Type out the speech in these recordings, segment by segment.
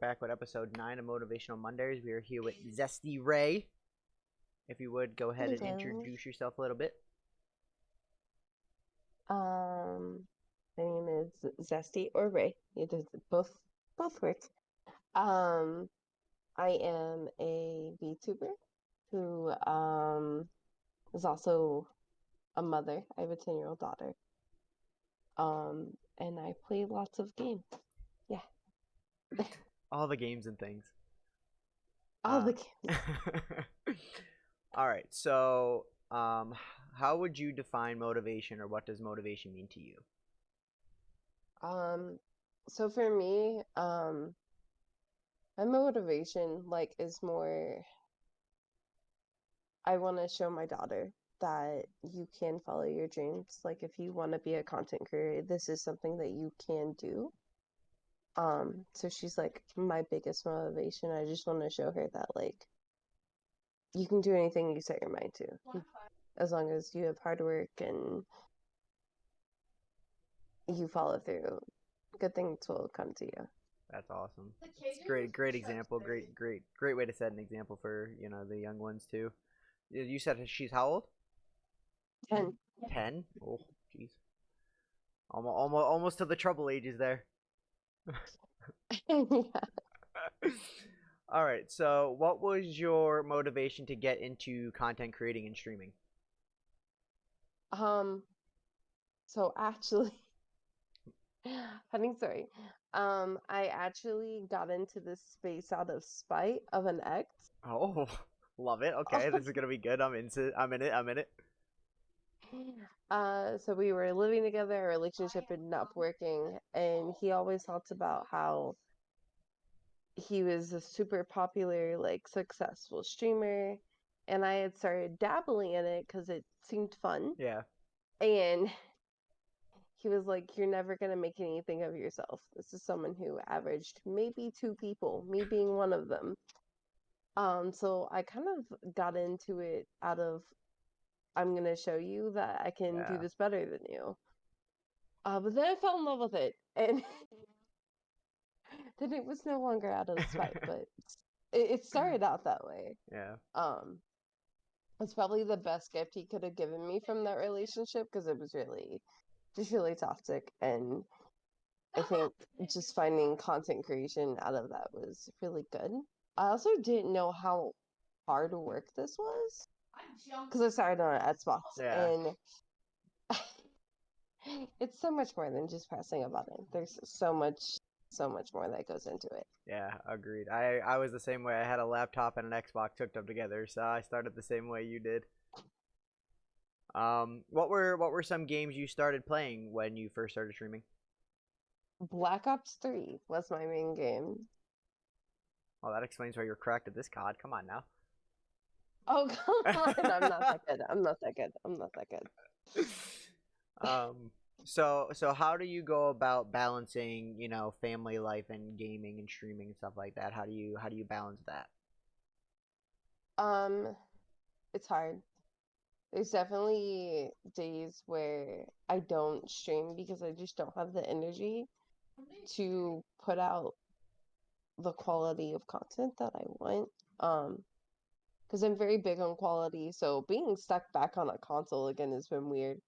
back with episode 9 of Motivational Mondays. We are here with Zesty Ray. If you would, go ahead and Hello. introduce yourself a little bit. Um, my name is Zesty or Ray. It does both work. Um, I am a VTuber who is also a mother. I have a 10-year-old daughter. And I play lots of games. Yeah, All the games and things. all Uh, the games. all right, so how would you define motivation, or what does motivation mean to you? Um, so for me, my motivation is more. I want to show my daughter that you can follow your dreams. Like if you want to be a content creator, this is something that you can do. So she's like my biggest motivation. I just want to show her that you can do anything you set your mind to, as long as you have hard work and you follow through. Good things will come to you. That's awesome. It's great example. Great way to set an example for the young ones too. You said she's how old? 10. 10. Oh, jeez. Almost to the trouble ages there. Yeah. All right. So, what was your motivation to get into content creating and streaming? Um, so actually, funny story. I actually got into this space out of spite of an ex. Oh, love it. Okay, this is gonna be good. I'm in it. I'm in it. So we were living together, our relationship ended up working, and he always talked about how he was a super popular, successful streamer, and I had started dabbling in it because it seemed fun. Yeah. And he was like, "You're never gonna make anything of yourself. This is someone who averaged maybe two people, me being one of them." So I kind of got into it out of I'm gonna show you that I can do Yeah. this better than you. But then I fell in love with it, and then it was no longer out of spite, but it started out that way. Yeah. Um, it's probably the best gift he could have given me from that relationship because it was really toxic, and I think just finding content creation out of that was really good. I also didn't know how hard work this was because I started on Xbox, Yeah. and it's so much more than just pressing a button. There's so much more that goes into it. Yeah. Agreed. I was the same way. I had a laptop and an Xbox hooked up together, so I started the same way you did. What were some games you started playing when you first started streaming? Black Ops 3 was my main game. Well, that explains why you're cracked at this COD. Come on now. Oh, come on. I'm not that good. I'm not that good. I'm not that good. um, so how do you go about balancing, family life and gaming and streaming and stuff like that? How do you balance that? Um, it's hard. There's definitely days where I don't stream because I just don't have the energy to put out the quality of content that I want. Because I'm very big on quality, so being stuck back on a console again has been weird.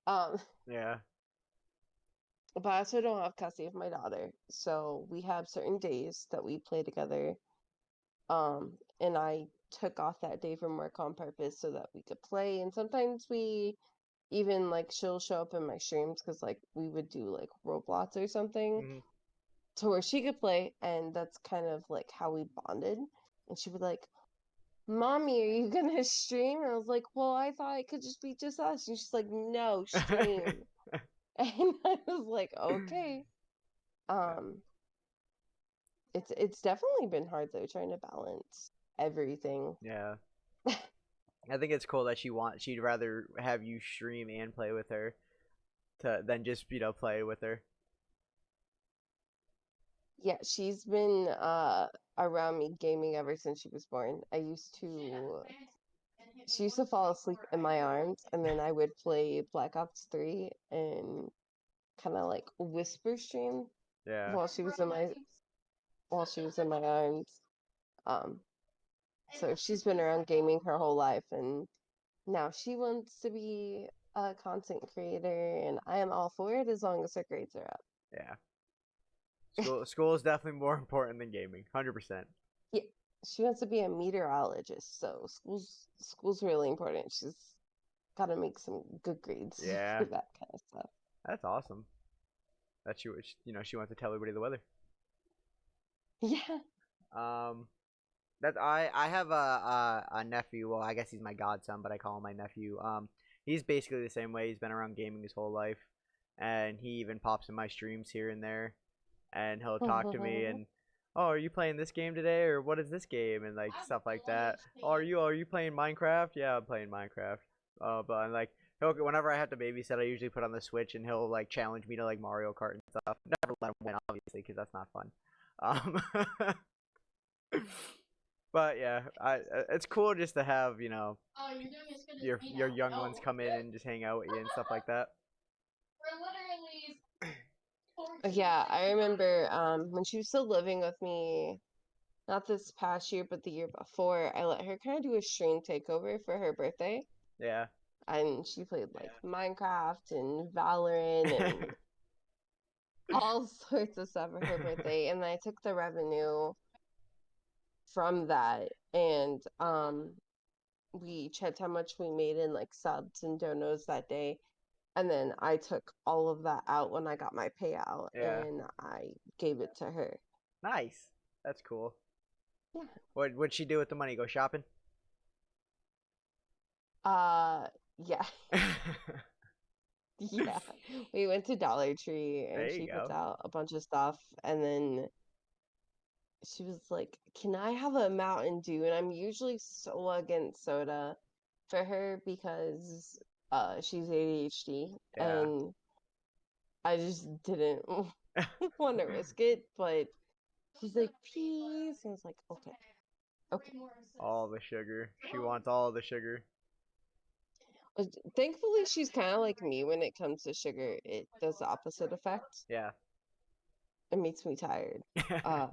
Um, Yeah. but I also don't have custody of my daughter, so we have certain days that we play together. And I took off that day from work on purpose so that we could play. And sometimes we even she'll show up in my streams because we would do Roblox or something Hmm. to where she could play, and that's kind of how we bonded. And she would like, "Mommy, are you gonna stream?" And I was like, "Well, I thought it could just be just us." And she's like, "No, stream." And I was like, "Okay." Um, it's definitely been hard though trying to balance everything. Yeah. I think it's cool that she'd rather have you stream and play with her than just play with her. Yeah, she's been around me gaming ever since she was born. She used to fall asleep in my arms, and then I would play Black Ops 3 and kind of whisper stream Yeah. while she was in my while she was in my arms. Um, so she's been around gaming her whole life, and now she wants to be a content creator, and I am all for it as long as her grades are up. Yeah. School is definitely more important than gaming. 100%. Yeah, she wants to be a meteorologist, so school's really important. She's got to make some good grades Yeah. for that kind of stuff. That's awesome. That she wants to tell everybody the weather. Yeah. Um, that I have a nephew. Well, I guess he's my godson, but I call him my nephew. He's basically the same way. He's been around gaming his whole life, and he even pops in my streams here and there, and he'll talk to me and, oh, are you playing this game today, or what is this game, and like stuff like that. Oh, are you playing Minecraft? Yeah, I'm playing Minecraft. But I'm like, whenever I have to babysit, I usually put on the Switch, and he'll like challenge me to like Mario Kart and stuff. Never let him win, obviously, because that's not fun. Um, but yeah, it's cool just to have your young ones come in and just hang out with you and stuff like that. Yeah, I remember when she was still living with me, not this past year, but the year before, I let her kind of do a stream takeover for her birthday. Yeah. And she played like Minecraft and Valorant and all sorts of stuff for her birthday. And I took the revenue from that and we checked how much we made in like subs and donos that day. And then I took all of that out when I got my payout Yeah. and I gave it to her. Nice. That's cool. Yeah. What'd she do with the money? Go shopping? Uh, yeah. Yeah. We went to Dollar Tree and There you she puts go. out a bunch of stuff and then she was like, "Can I have a Mountain Dew?" And I'm usually so against soda for her because she's ADHD Yeah. and I just didn't want to risk it, but she's like, "Please." And I was like, "Okay. Okay." All the sugar. She wants all the sugar. Thankfully, she's kind of like me when it comes to sugar. It does the opposite effect. Yeah. It makes me tired. Uh,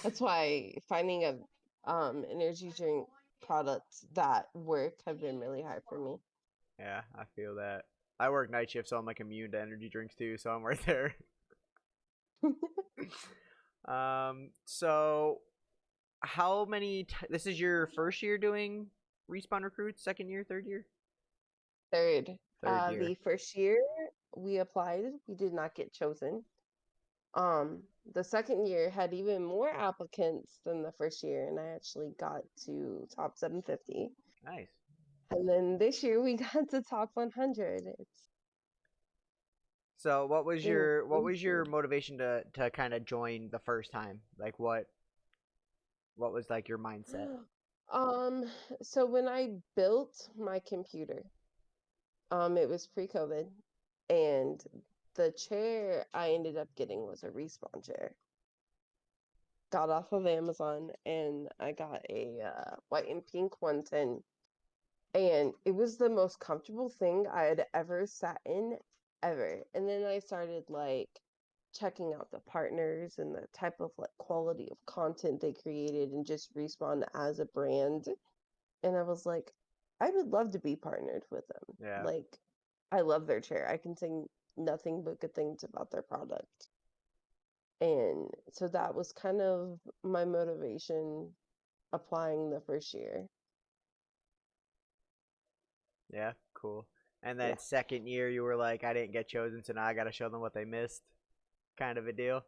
that's why finding a energy drink products that work have been really hard for me. Yeah, I feel that. I work night shift, so I'm like immune to energy drinks too, so I'm right there. So how many this is your first year doing respawn recruits, second year, third year? Third, Third year. the first year we applied, we did not get chosen. The second year had even more applicants than the first year, and I actually got to top 750. Nice. And then this year we got to top 100. It's So been what was your crazy. motivation to kind of join the first time? Like what was like your mindset? Um, so when I built my computer, it was pre-COVID, and the chair I ended up getting was a respawn chair. Got off of Amazon, and I got a white and pink 110, and it was the most comfortable thing I had ever sat in ever. And then I started like checking out the partners and the type of like quality of content they created and just Respawn as a brand. And I was like, I would love to be partnered with them. Yeah. Like, I love their chair. I can say nothing but good things about their product. And so that was kind of my motivation applying the first year. Yeah, cool. And Yeah. then second year you were like, I didn't get chosen, so now I gotta show them what they missed, kind of a deal.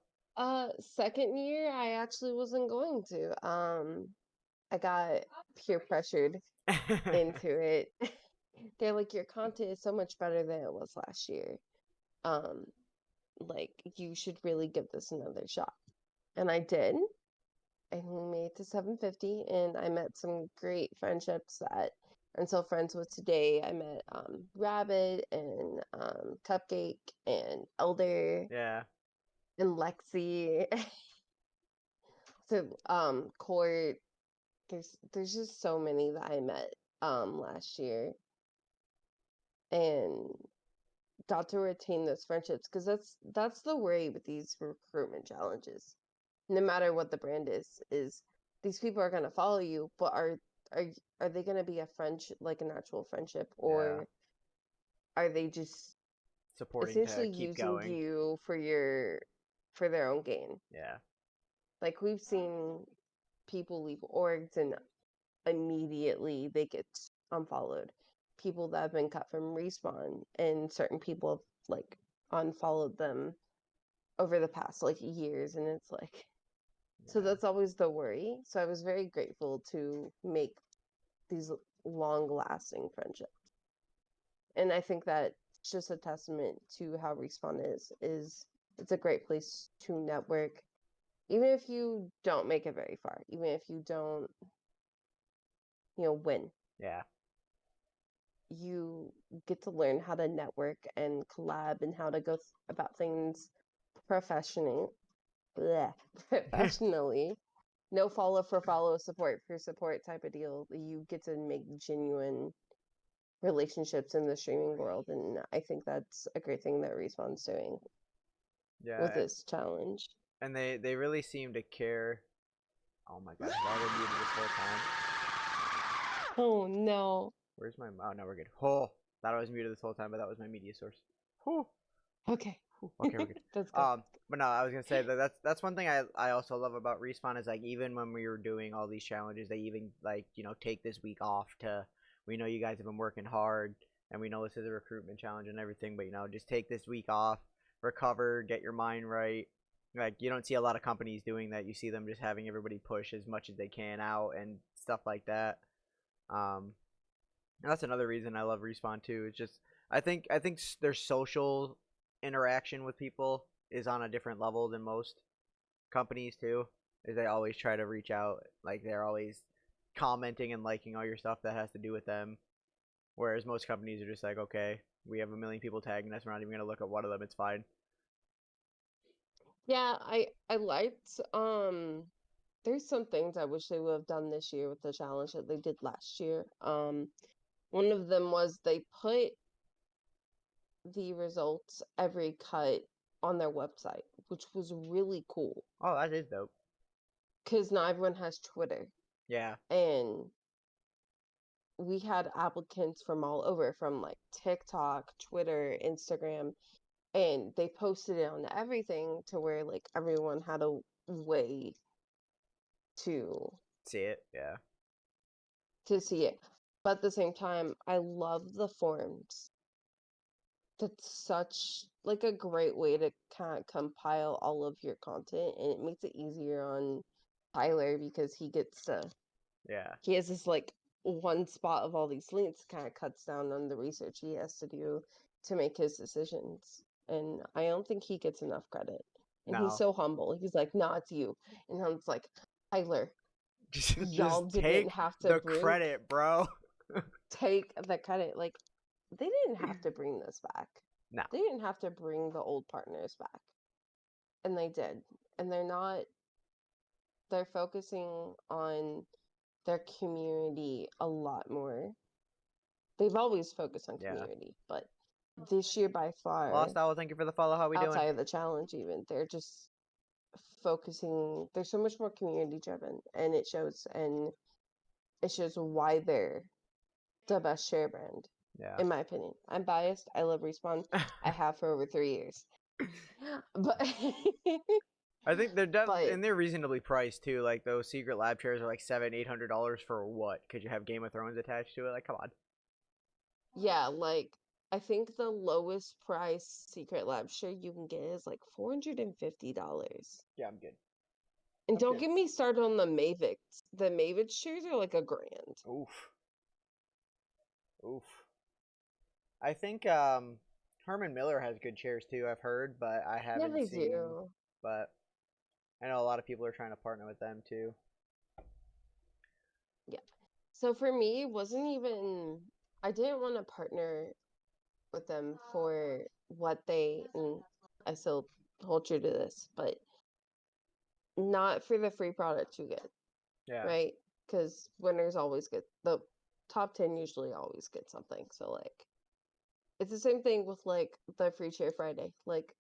Second year, I actually wasn't going to. I got peer pressured into it. They're like, your content is so much better than it was last year. Um, like you should really give this another shot. And I did. And we made it to 750 and I met some great friendships that I'm still friends with today. I met Rabbit and Cupcake and Elder Yeah. and Lexi. So Court, there's just so many that I met last year and got to retain those friendships because that's the worry with these recruitment challenges. no matter what the brand is these people are gonna follow you, but are are they gonna be a friendship, like an actual friendship, Yeah. or are they just Supporting to essentially keep using going. you for their own gain? Yeah. Like we've seen people leave orgs and immediately they get unfollowed. People that have been cut from Respawn and certain people have like unfollowed them over the past like years, and it's like, so Yeah. that's always the worry. So I was very grateful to make these long lasting friendships. And I think that's just a testament to how Respawn is it's a great place to network, even if you don't make it very far, even if you don't, win. Yeah. You get to learn how to network and collab and how to go about things professionally. Bleh, professionally. No follow for follow, support for support type of deal. You get to make genuine relationships in the streaming world, and I think that's a great thing that Respawn's doing with Yeah. this challenge. And they really seem to care. Oh my god, have I been muted this whole time? Oh no. Where's my? Oh no, we're good. Oh, thought I was muted this whole time, but that was my media source. Whew. Okay. Okay, we're good. That's good. But no, I was gonna say that that's one thing I also love about Respawn is like even when we were doing all these challenges, they even like take this week off to. We know you guys have been working hard, and we know this is a recruitment challenge and everything, but just take this week off, recover, get your mind right. Like you don't see a lot of companies doing that. You see them just having everybody push as much as they can out and stuff like that. Um, and that's another reason I love Respawn too. It's just I think their social interaction with people is on a different level than most companies too. Is they always try to reach out, like they're always commenting and liking all your stuff that has to do with them. Whereas most companies are just like, okay, we have a million people tagging us, we're not even gonna look at one of them. It's fine. Yeah, I liked there's some things I wish they would have done this year with the challenge that they did last year. One of them was they put the results every cut on their website, which was really cool Oh, that is dope. because not everyone has Twitter. Yeah, And we had applicants from all over, from like TikTok, Twitter, Instagram, and they posted it on everything to where like everyone had a way to see it. Yeah, see it. But at the same time, I love the forums. That's such like a great way to kind of compile all of your content, and it makes it easier on Tyler because yeah. he has this like one spot of all these links, kind of cuts down on the research he has to do to make his decisions. And I don't think he gets enough credit. And he's No, so humble. He's like, "No, it's you." And I was like, "Tyler, y'all just didn't take have to the credit, bro. take the credit. Like, they didn't have to bring this back. No, They didn't have to bring the old partners back, and they did. And they're focusing on their community a lot more. They've always focused on yeah. community, but this year by far, Lost Owl, thank you for the follow. How we doing? outside of the challenge, even they're just focusing. They're so much more community driven, and it shows why they're the best share brand, Yeah. in my opinion. I'm biased. I love Respawn. I have for over 3 years, but I think but and they're reasonably priced too. Like those secret lab chairs are like $700-800 for what? Could you have Game of Thrones attached to it? Like, come on. yeah, like I think the lowest price Secret Lab share you can get is like $450. Yeah, I'm good. And I'm don't good. get me started on the Mavic. The Mavic shares are like $1,000. Oof, oof. I think Herman Miller has good chairs too. I've heard, but I Yeah, haven't they seen. do. But I know a lot of people are trying to partner with them too. Yeah. So for me, it wasn't even, I didn't want to partner with them for what and I still hold true to this, but not for the free product you get, Yeah, right? Because winners always get, the top 10 usually always get something. So, like, it's the same thing with like the free share Friday. Like,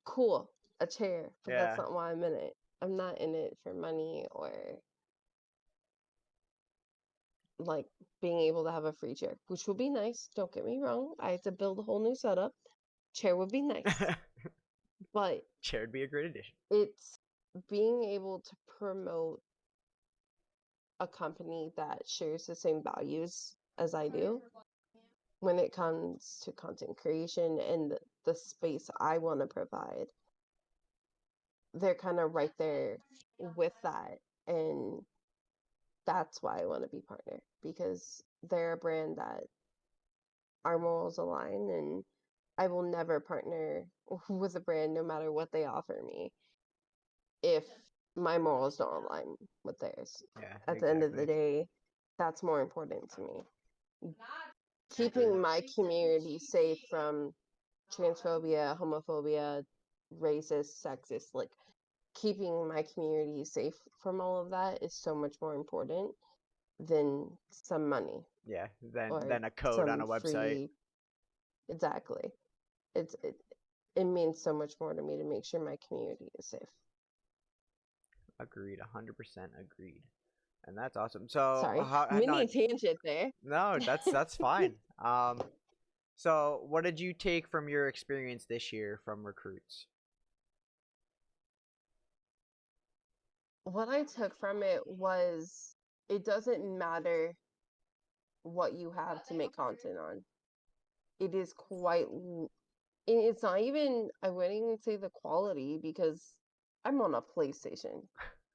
cool. a chair, but that's Yeah. not why I'm in it. I'm not in it for money or like being able to have a free chair, which would be nice. Don't get me wrong. I had to build a whole new setup. Chair would be nice, but Chair would be a great addition. it's being able to promote a company that shares the same values as I do when it comes to content creation and the space I want to provide. They're kind of right there with that. And that's why I want to be partner, because they're a brand that our morals align, and I will never partner with a brand no matter what they offer me if my morals don't align with theirs. Yeah, At the end of the exactly. day, that's more important to me. Agreed. Keeping my community safe from transphobia, homophobia, racist, sexist, like keeping my community safe from all of that is so much more important than some money Yeah. or Then a code on some a website. free. Exactly. It means so much more to me to make sure my community is safe. Agreed. 100% agreed. And that's awesome. So Sorry, how no mini tangent there. no that's fine. So what did you take from your experience this year from recruits? What I took from it was it doesn't matter what you have to make content on. It is it's not even, I wouldn't even say the quality, because I'm on a PlayStation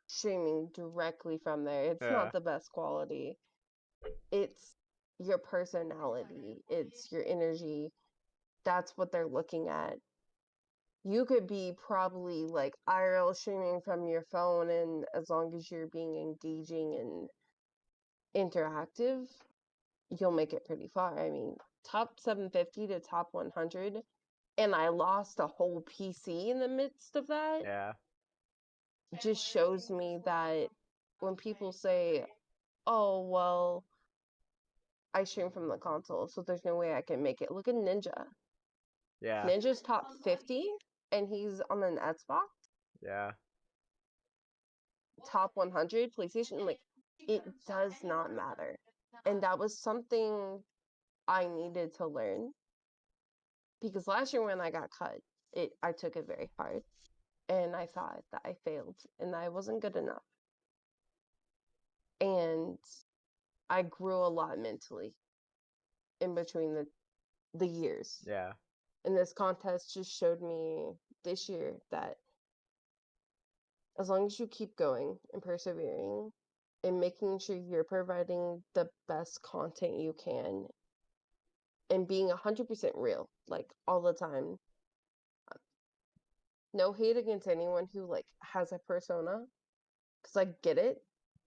streaming directly from there. It's Yeah. not the best quality. It's your personality, it's your energy. That's what they're looking at. You could be probably like IRL streaming from your phone, and as long as you're being engaging and interactive, you'll make it pretty far. I mean, top 750 to top 100, and I lost a whole PC in the midst of that, Yeah. just shows me that when people say, oh, well, I stream from the console, so there's no way I can make it. Look at Ninja. Yeah. Ninja's top 50, and he's on an Xbox. Yeah. Top 100 PlayStation. Like, it does not matter. And that was something I needed to learn, because last year when I got cut, I took it very hard, and I thought that I failed and I wasn't good enough. And I grew a lot mentally in between the years. Yeah. And this contest just showed me this year that as long as you keep going and persevering and making sure you're providing the best content you can and being 100% real, like all the time. No hate against anyone who like has a persona, because I get it.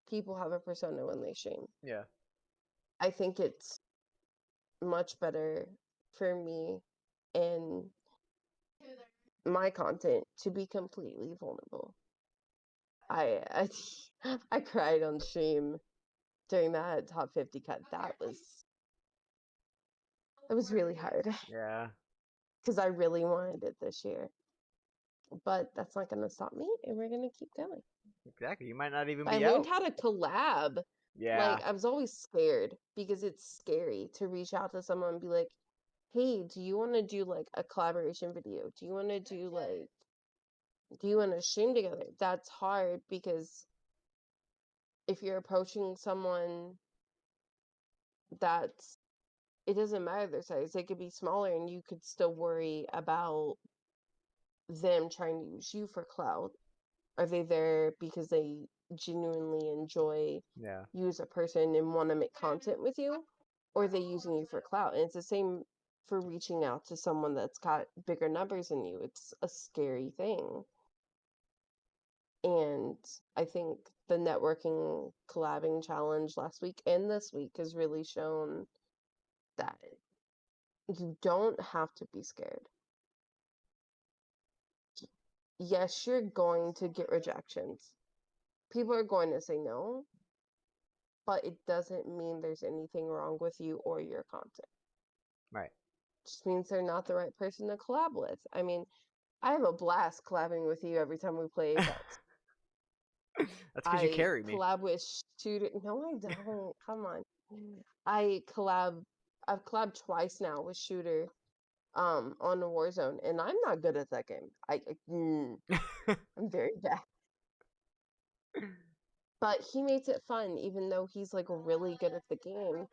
People have a persona when they stream. Yeah. I think it's much better for me and my content to be completely vulnerable. I I cried on stream during that top 50 cut. That was really hard Yeah. because I really wanted it this year. But that's not going to stop me, and we're going to keep going. Exactly. You might not even I be learned out. how to collab. Yeah. Like, I was always scared because it's scary to reach out to someone and be like, hey, do you want to do like a collaboration video? Do you want to stream together? That's hard because if you're approaching someone that's, it doesn't matter their size, they could be smaller and you could still worry about them trying to use you for clout. Are they there because they genuinely enjoy Yeah. you as a person and want to make content with you? Or are they using you for clout? And it's the same for reaching out to someone that's got bigger numbers than you. It's a scary thing. And I think the networking collabing challenge last week and this week has really shown that you don't have to be scared. Yes, you're going to get rejections. People are going to say no, but it doesn't mean there's anything wrong with you or your content. Right. It just means they're not the right person to collab with. I mean, I have a blast collabing with you every time we play Apex. That's because you I carry me. collab with Shooter. No, I don't. Come on. I collab. I've collabed twice now with Shooter, on the Warzone, and I'm not good at that game. I'm very bad. But he makes it fun, even though he's like really good at the game.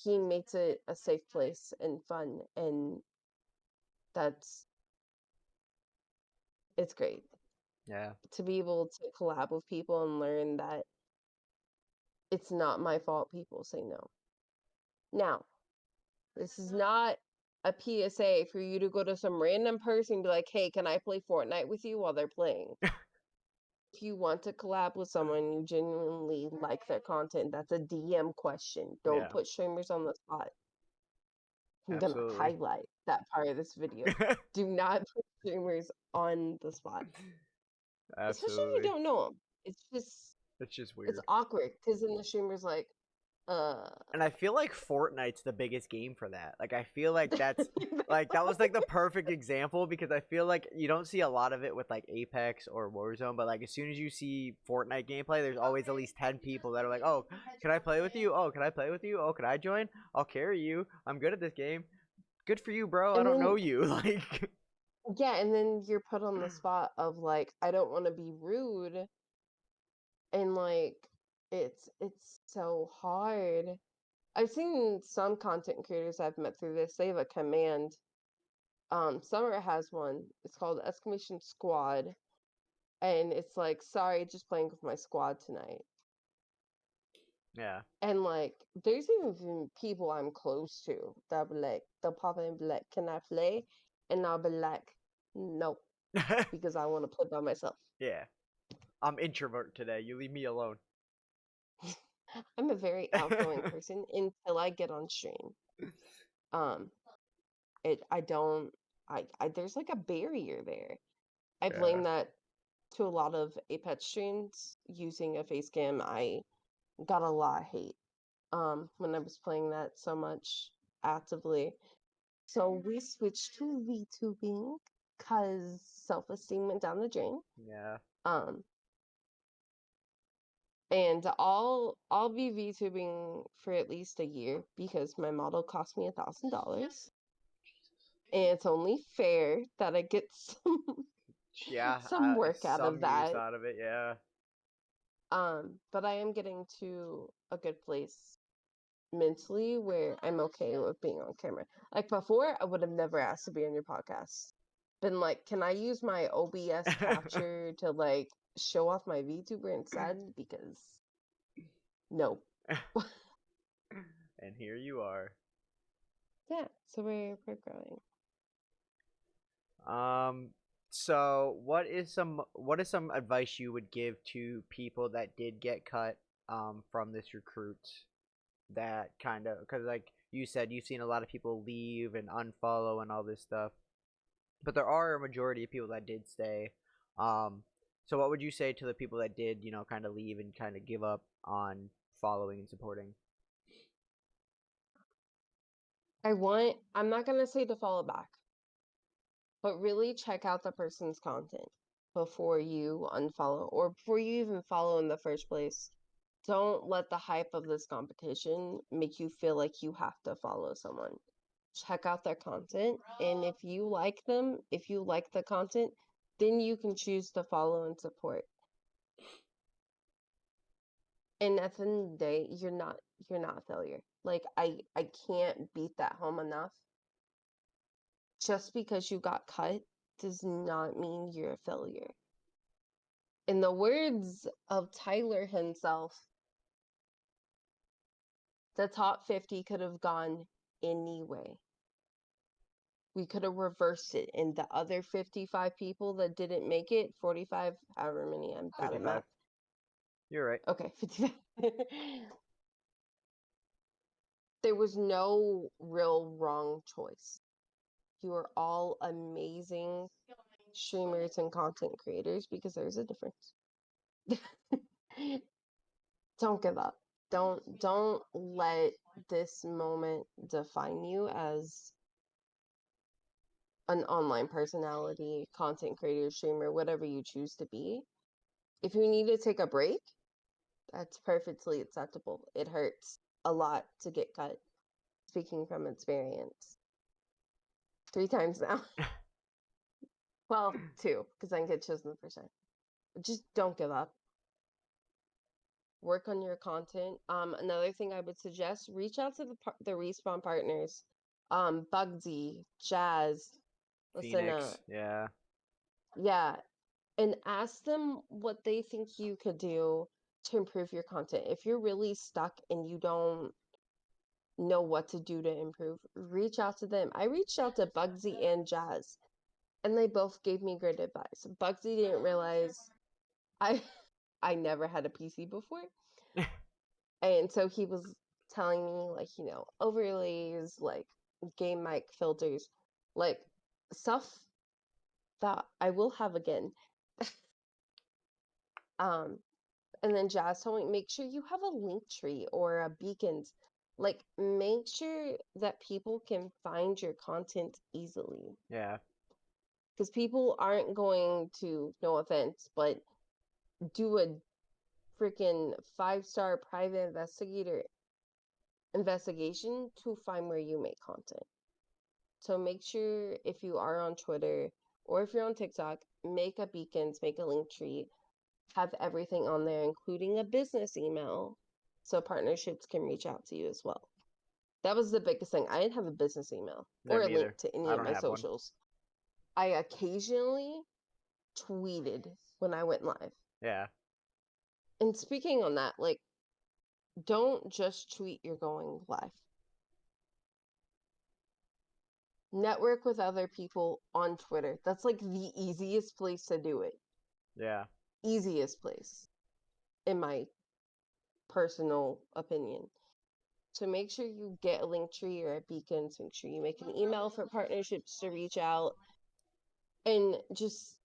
He makes it a safe place and fun, and that's it's great Yeah. to be able to collab with people and learn that it's not my fault people say no. Now, this is not a PSA for you to go to some random person and be like, hey, can I play Fortnite with you while they're playing? If you want to collab with someone, you genuinely like their content, that's a DM question. Don't Yeah. put streamers on the spot. I'm gonna Absolutely. highlight that part of this video. Do not put streamers on the spot, especially if you Absolutely. don't know them. It's just It's just it's weird. awkward because then the streamer's like, uh, And I feel like Fortnite's the biggest game for that. Like I feel like that's like that was like the perfect example because I feel like you don't see a lot of it with like Apex or Warzone, but like as soon as you see Fortnite gameplay, there's always at least 10 people that are like, "Oh, can I play with you? Oh, can I play with you? Oh, can I join? I'll carry you. I'm good at this game. Good for you, bro. I and don't then know you." Like yeah, and then you're put on the spot of like, I don't want to be rude, and like, it's so hard. I've seen some content creators I've met through this. They have a command. Summer has one. It's called exclamation squad, and it's like, sorry, just playing with my squad tonight. yeah. And like, there's even people I'm close to that'll be like, they'll pop in and be like, can I play? And I'll be like, no, because I want to play by myself. Yeah. I'm introvert today. You leave me alone. I'm a very outgoing person until I get on stream. Um, I don't, there's like a barrier there. I Yeah. blame that to a lot of Apex streams using a face cam. I got a lot of hate when I was playing that so much actively. So we switched to VTubing because self-esteem went down the drain. Yeah. Um, and I'll be VTubing for at least a year because my model cost me $1,000, and it's only fair that I get Yeah, some work out of some use that. out of it. Yeah. But I am getting to a good place mentally where I'm okay with being on camera. Like before, I would have never asked to be on your podcast. Been like, can I use my OBS capture to like show off my VTuber instead? Because no. And here you are. Yeah, so we're growing. Um, so what is some advice you would give to people that did get cut from this recruit that kind of because like you said you've seen a lot of people leave and unfollow and all this stuff, but there are a majority of people that did stay. Um, so what would you say to the people that did kind of leave and kind of give up on following and supporting? I'm not gonna say to follow back, but really check out the person's content before you unfollow or before you even follow in the first place. Don't let the hype of this competition make you feel like you have to follow someone. Check out their content, and if you like them, if you like the content, then you can choose to follow and support. And at the end of the day, you're not a failure. Like I can't beat that home enough. Just because you got cut does not mean you're a failure. In the words of Tyler himself, the top 50 could have gone anyway. We could have reversed it, and the other 55 people that didn't make it, 45, however many, I'm bad at 55. math. You're right. Okay, 55. There was no real wrong choice. You are all amazing streamers and content creators because there's a difference. Don't give up. Don't let this moment define you as an online personality, content creator, streamer, whatever you choose to be. If you need to take a break, that's perfectly acceptable. It hurts a lot to get cut, speaking from experience. 3 times now. Well, 2, because I can get chosen the first time. Just don't give up. Work on your content. Another thing I would suggest: reach out to the respawn partners, Bugsy, Jazz, listen, Phoenix, yeah. yeah, and ask them what they think you could do to improve your content. If you're really stuck and you don't know what to do to improve, reach out to them. I reached out to Bugsy and Jazz, and they both gave me great advice. Bugsy didn't realize I I never had a PC before. And so he was telling me, like, overlays, like game mic filters, like stuff that I will have again. Um, and then Jazz told me, make sure you have a link tree or a beacons. Like, make sure that people can find your content easily. Yeah. Because people aren't going to, no offense, but do a freaking 5-star private investigation to find where you make content. So make sure if you are on Twitter or if you're on TikTok, make a beacons, make a link tree, have everything on there, including a business email, so partnerships can reach out to you as well. That was the biggest thing. I didn't have a business email Yeah, or a me link either. to any I of don't my have one. socials. I occasionally tweeted when I went live. Yeah. And speaking on that, like, don't just tweet you're going live. Network with other people on Twitter. That's like the easiest place to do it. Yeah. Easiest place, in my personal opinion. So make sure you get a link tree or a beacons. Make sure you make an email for partnerships to reach out, and just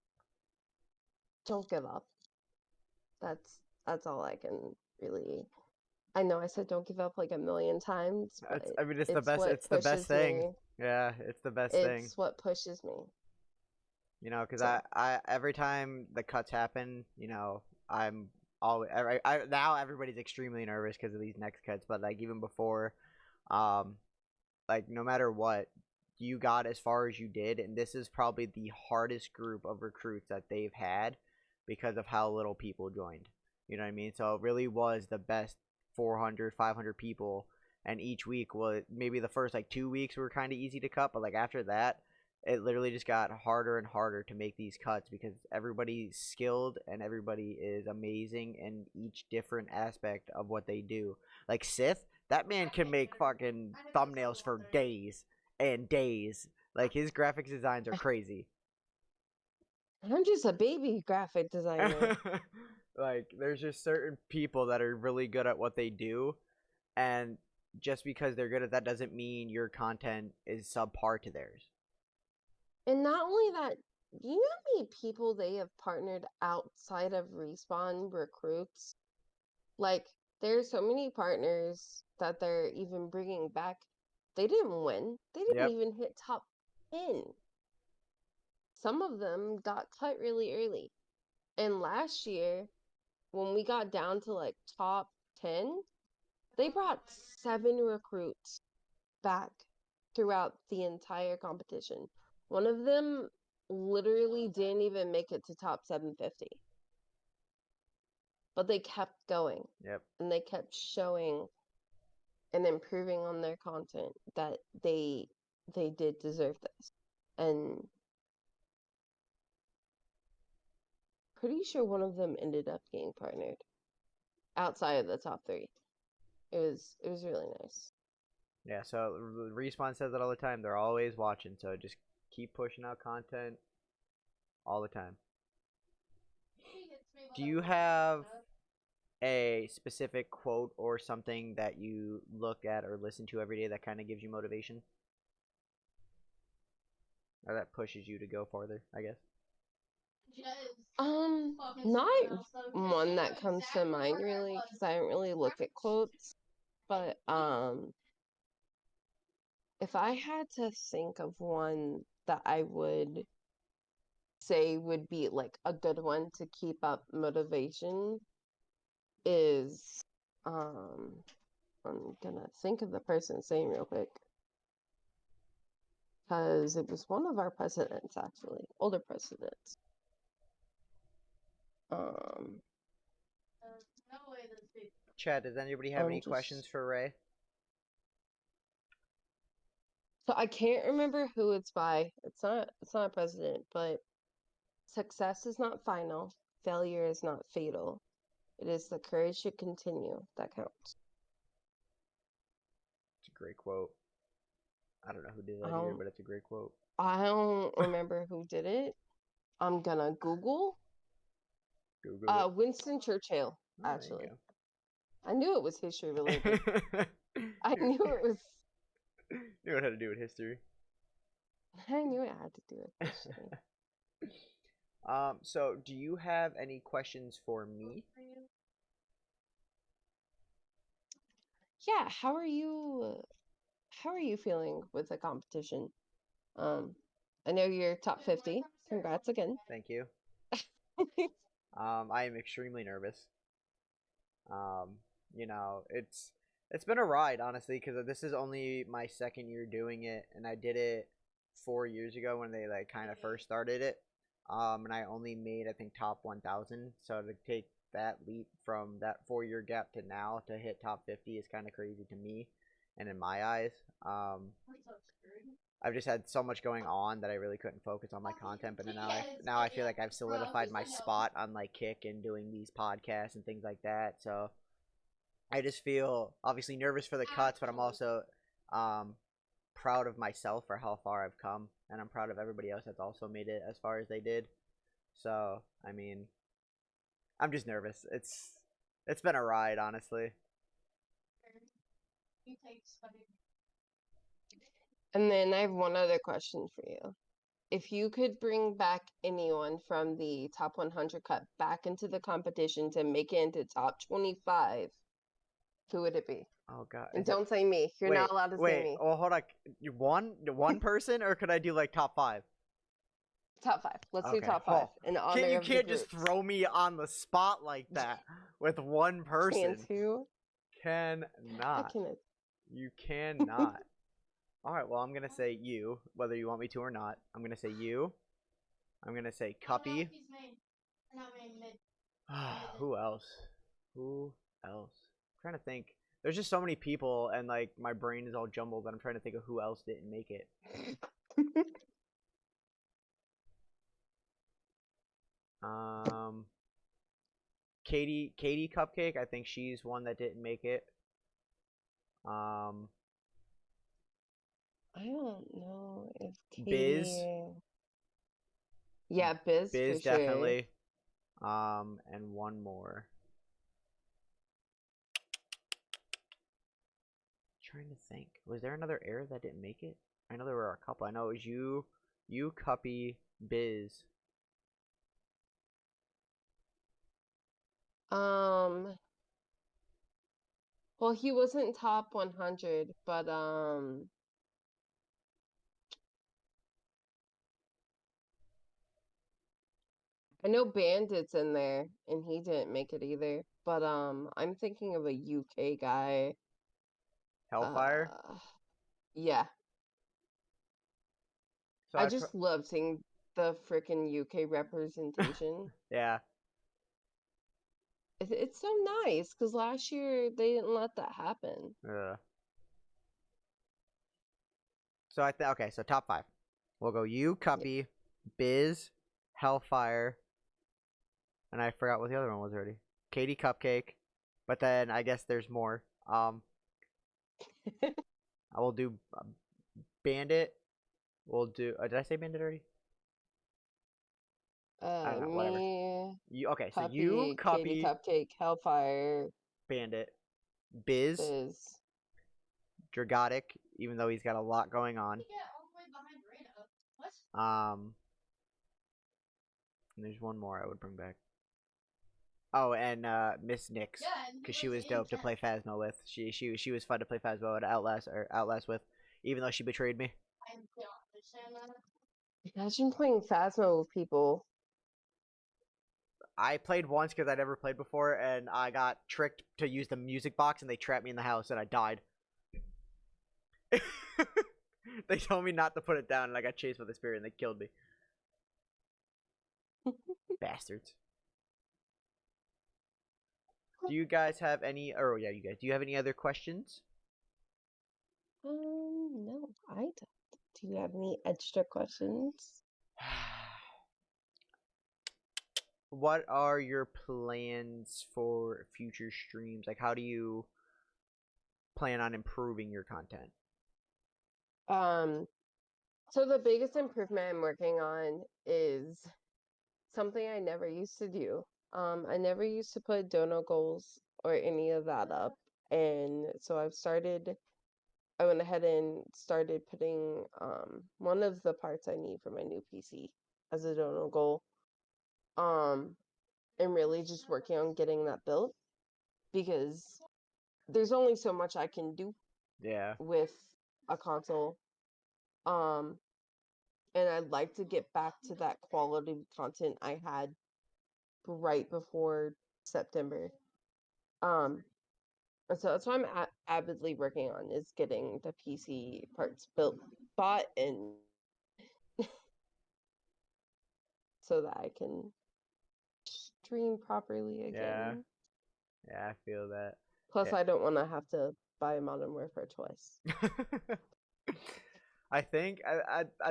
don't give up. That's all I can really. I know I said don't give up like a million times, but It's I mean it's the it's best what it's the best pushes thing. me. Yeah, it's the best thing. It's what pushes me. You know, because So I every time the cuts happen, you know, I'm always now everybody's extremely nervous because of these next cuts, but like even before, um, like no matter what, you got as far as you did, and this is probably the hardest group of recruits that they've had because of how little people joined. You know what I mean? So it really was the best 400, 500 people, and each week was maybe the first like 2 weeks were kind of easy to cut, but like after that, it literally just got harder and harder to make these cuts because everybody's skilled and everybody is amazing in each different aspect of what they do. Like Sith, that man can make fucking thumbnails for days and days. Like his graphics designs are crazy. I'm just a baby graphic designer. Like there's just certain people that are really good at what they do, and just because they're good at that doesn't mean your content is subpar to theirs. And not only that, you know how many people they have partnered outside of Respawn recruits? Like, there's so many partners that they're even bringing back. They didn't win. They didn't Yep. even hit top 10. Some of them got cut really early. And last year, when we got down to like top 10, they brought 7 recruits back throughout the entire competition. One of them literally didn't even make it to top 750. But they kept going Yep. and they kept showing and improving on their content that they did deserve this. And pretty sure one of them ended up getting partnered outside of the top 3. It was really nice. Yeah. So Respawn says it all the time. They're always watching. So just keep pushing out content all the time. Do you have a specific quote or something that you look at or listen to every day that kind of gives you motivation? Or that pushes you to go farther, I guess. Not one that comes to mind really, because I don't really look at quotes. But if I had to think of one that I would say would be like a good one to keep up motivation is I'm gonna think of the person's name real quick because it was one of our presidents actually, older presidents. Um, Chad, does anybody have I'm any just questions for Ray? so I can't remember who it's by. It's not a president, but success is not final, failure is not fatal. It is the courage to continue that counts. It's a great quote. I don't know who did that either, Um, but it's a great quote. I don't remember who did it. I'm gonna Google. Google it. Winston Churchill, Oh, there actually. I knew it was history related. you go. I knew it was. Knew what had to do with history. I knew it had to do with history. So do you have any questions for me? Yeah, how are you? How are you feeling with the competition? Um, I know you're top 50. Congrats again. Thank you. I am extremely nervous. Um, it's been a ride, honestly, because this is only my second year doing it, and I did it 4 years ago when they like kind of first started it. And I only made I think top 1,000. So to take that leap from that 4 year gap to now to hit top 50 is kind of crazy to me, and in my eyes. I've just had so much going on that I really couldn't focus on my content. But now I feel like I've solidified my spot on like Kick and doing these podcasts and things like that. So I just feel obviously nervous for the cuts, but I'm also um, proud of myself for how far I've come, and I'm proud of everybody else that's also made it as far as they did. So I mean, I'm just nervous. It's been a ride, honestly. And then I have one other question for you. If you could bring back anyone from the top 100 cut back into the competition to make it into top 25, who would it be? Oh God, And is it? don't say me. You're not Wait, allowed to say wait. me. Oh, hold on. You one person, or could I do like top five? Top five. Let's do Okay. top five Oh, in can't honor you of the can't just groups. throw me on the spot like that with one Can person. too. I Cannot. can. You cannot. All right. Well, I'm gonna say you, whether you want me to or not. I'm gonna say you. I'm gonna say Cuppy. Who else? Who else? I'm trying to think. There's just so many people, and like my brain is all jumbled. That I'm trying to think of who else didn't make it. Um, Katie Cupcake. I think she's one that didn't make it. Um, I don't know if Biz, Katie. Yeah, Biz for Biz sure. definitely. And one more. Trying to think. Was there another air that didn't make it? I know there were a couple. I know it was you, Cuppy, Biz. Um, well, he wasn't top 100, but I know Bandit's in there, and he didn't make it either. But I'm thinking of a UK guy. Hellfire. Uh, yeah, So I just love seeing the freaking UK representation. yeah. It's so nice because last year they didn't let that happen. So I think okay. So top five. We'll go you, Yep. Cuppy, Biz, Hellfire, and I forgot what the other one was already. Katie Cupcake, but then I guess there's more. I will do Bandit. We'll do. Did I say Bandit already? I don't know. Whatever. Me, You okay? So you, Puppy, Katie Cuppy, Cupcake, Hellfire, Bandit, Biz, Biz. Dragotic, even though he's got a lot going on. Um, and there's one more I would bring back. Oh, and Miss Nix, because she was dope to play Phasma with. She was fun to play Phasma at Outlast with, even though she betrayed me. Imagine playing Phasmo with people. I played once because I never played before, and I got tricked to use the music box, and they trapped me in the house, and I died. They told me not to put it down, and I got chased by the spirit, and they killed me. Bastards. Do you guys have any? Oh yeah, you guys. Do you have any other questions? No, I don't. Do you have any extra questions? What are your plans for future streams? Like, how do you plan on improving your content? Um, so the biggest improvement I'm working on is something I never used to do. I never used to put dono goals or any of that up. And so I went ahead and started putting one of the parts I need for my new PC as a dono goal. Um, and really just working on getting that built because there's only so much I can do Yeah, with a console. Um, and I'd like to get back to that quality content I had right before September. Um, and so that's what I'm avidly working on is getting the PC parts built, bought, and so that I can stream properly yeah, again. yeah. I feel that. Plus, Yeah. I don't want to have to buy Modern Warfare twice. I think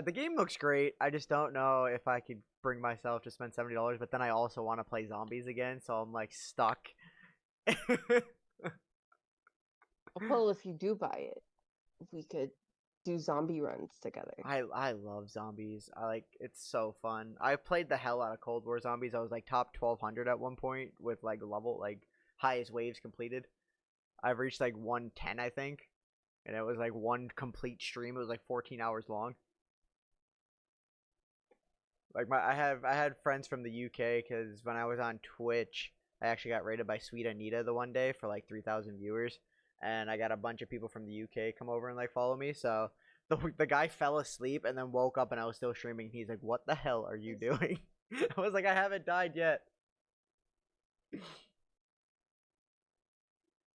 the game looks great. I just don't know if I could bring myself to spend $70. But then I also want to play zombies again, so I'm like stuck. Well, if you do buy it, we could do zombie runs together. I love zombies. I like it's so fun. I played the hell out of Cold War Zombies. I was like top 1200 at one point with like level like highest waves completed. I've reached like 110 I think, and it was like one complete stream. It was like 14 hours long. Like I had friends from the UK because when I was on Twitch, I actually got rated by Sweet Anita the one day for like 3,000 viewers, and I got a bunch of people from the UK come over and like follow me. So the guy fell asleep and then woke up and I was still streaming. He's like, "What the hell are you doing?" I was like, "I haven't died yet."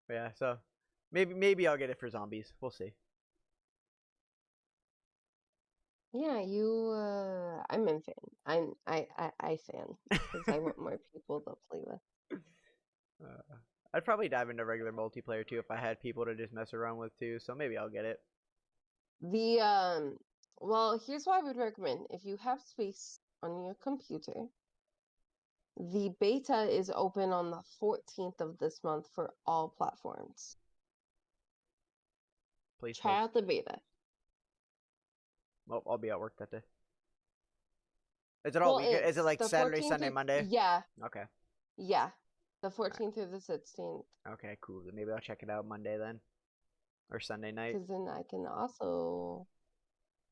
But yeah, so maybe I'll get it for zombies. We'll see. Yeah, you. I'm in fan. I fan because I want more people to play with. I'd probably dive into regular multiplayer too if I had people to just mess around with too. So maybe I'll get it. The well, here's what I would recommend. If you have space on your computer, the beta is open on the 14th of this month for all platforms. Please Try post. out the beta. Well, I'll be at work that day. Is it all Well, weekend? Is it it's like the Saturday, 14th Sunday, through, Monday? yeah, Okay. yeah. The 14th through the 16th. Okay, cool. Then maybe I'll check it out Monday then, or Sunday night. Because then I can also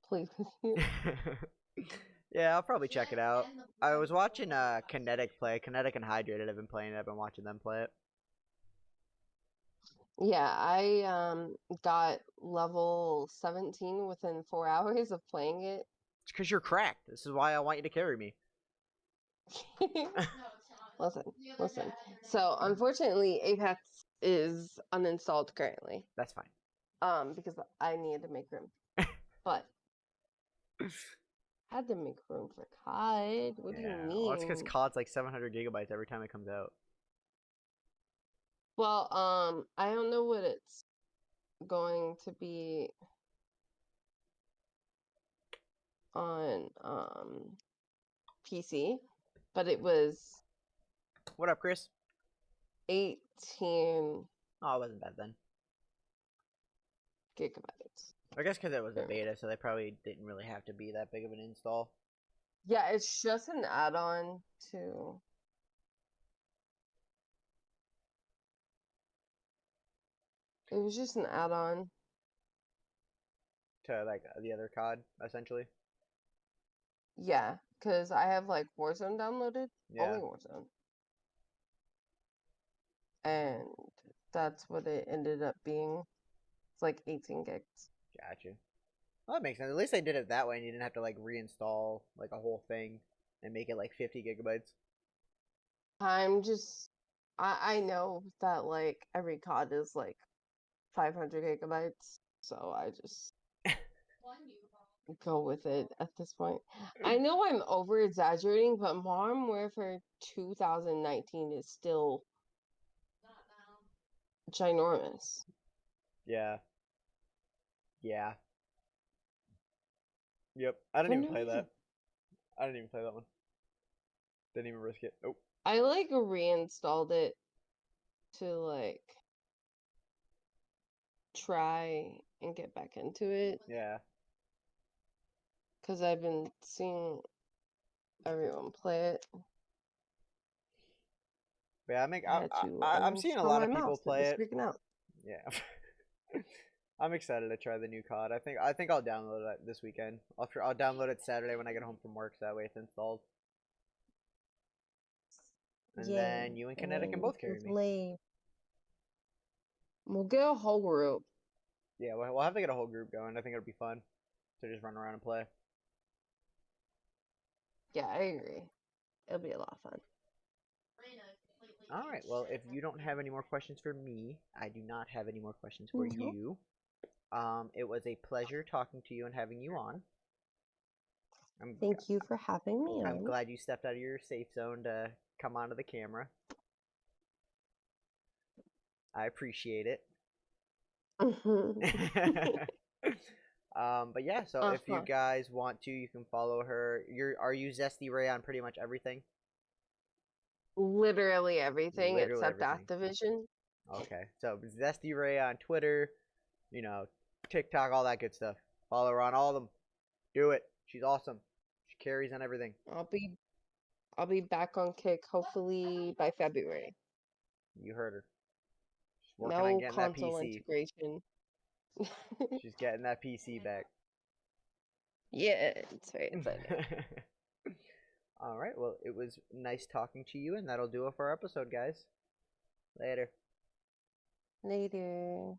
play with you. Yeah, I'll probably check it out. I was watching Kinetic play. Kinetic and Hydrated have been playing it. I've been watching them play it. Yeah, I got level 17 within 4 hours of playing it. It's because you're cracked. This is why I want you to carry me. Listen, listen. So unfortunately, Apex is uninstalled currently. That's fine. Because I needed to make room. But had to make room for COD. What do you Yeah, well, it's because mean? COD's like 700 gigabytes every time it comes out. Well, I don't know what it's going to be on PC, but it was What up, Chris? 18 Oh, it wasn't bad then. gigabytes. I guess because it was a Or- beta, so they probably didn't really have to be that big of an install. Yeah, it's just an add-on to. It was just an add-on. To like the other COD, essentially. Yeah, because I have like Warzone downloaded, Yeah, only Warzone, and that's what it ended up being. It's like 18 gigs. gotcha. Well, that makes sense. At least they did it that way, and you didn't have to like reinstall like a whole thing and make it like 50 gigabytes. I'm just I know that like every COD is like 500 gigabytes, so I just go with it at this point. I know I'm over exaggerating, but Modern Warfare 2019 is still ginormous. Yeah, yeah, yep. I didn't For even no play reason. that. I didn't even play that one. Didn't even risk it. Nope. I like reinstalled it to like try and get back into it Yeah. because I've been seeing everyone play it. But yeah, I make I had to I'm seeing a uninstall lot my of people mouse. It play was it. freaking out. Yeah. I'm excited to try the new COD. I think I'll download it this weekend. I'll download it Saturday when I get home from work, so that way it's installed. And Yay. then you and And Kinetic can then you both can carry me. play. We'll get a whole group. Yeah, we'll have to get a whole group going. I think it'll be fun to just run around and play. Yeah, I agree. It'll be a lot of fun. All right. Well, if you don't have any more questions for me, I do not have any more questions for No. you. It was a pleasure talking to you and having you on. I'm Thank you for having me I'm on. glad you stepped out of your safe zone to come onto the camera. I appreciate it. But yeah, so if you Uh-huh. guys want to, you can follow her. Are you Zesty Ray on pretty much everything? Literally everything Literally except everything. Activision. Okay, so Zesty Ray on Twitter, you know, TikTok, all that good stuff. Follow her on all of them. Do it. She's awesome. She carries on everything. I'll be I'll be back on Kick hopefully by February. You heard her. She's working on No getting that console PC. integration. She's getting that PC back. Yeah, it's very exciting. All right. Well, it was nice talking to you, and that'll do it for our episode, guys. Later. Later.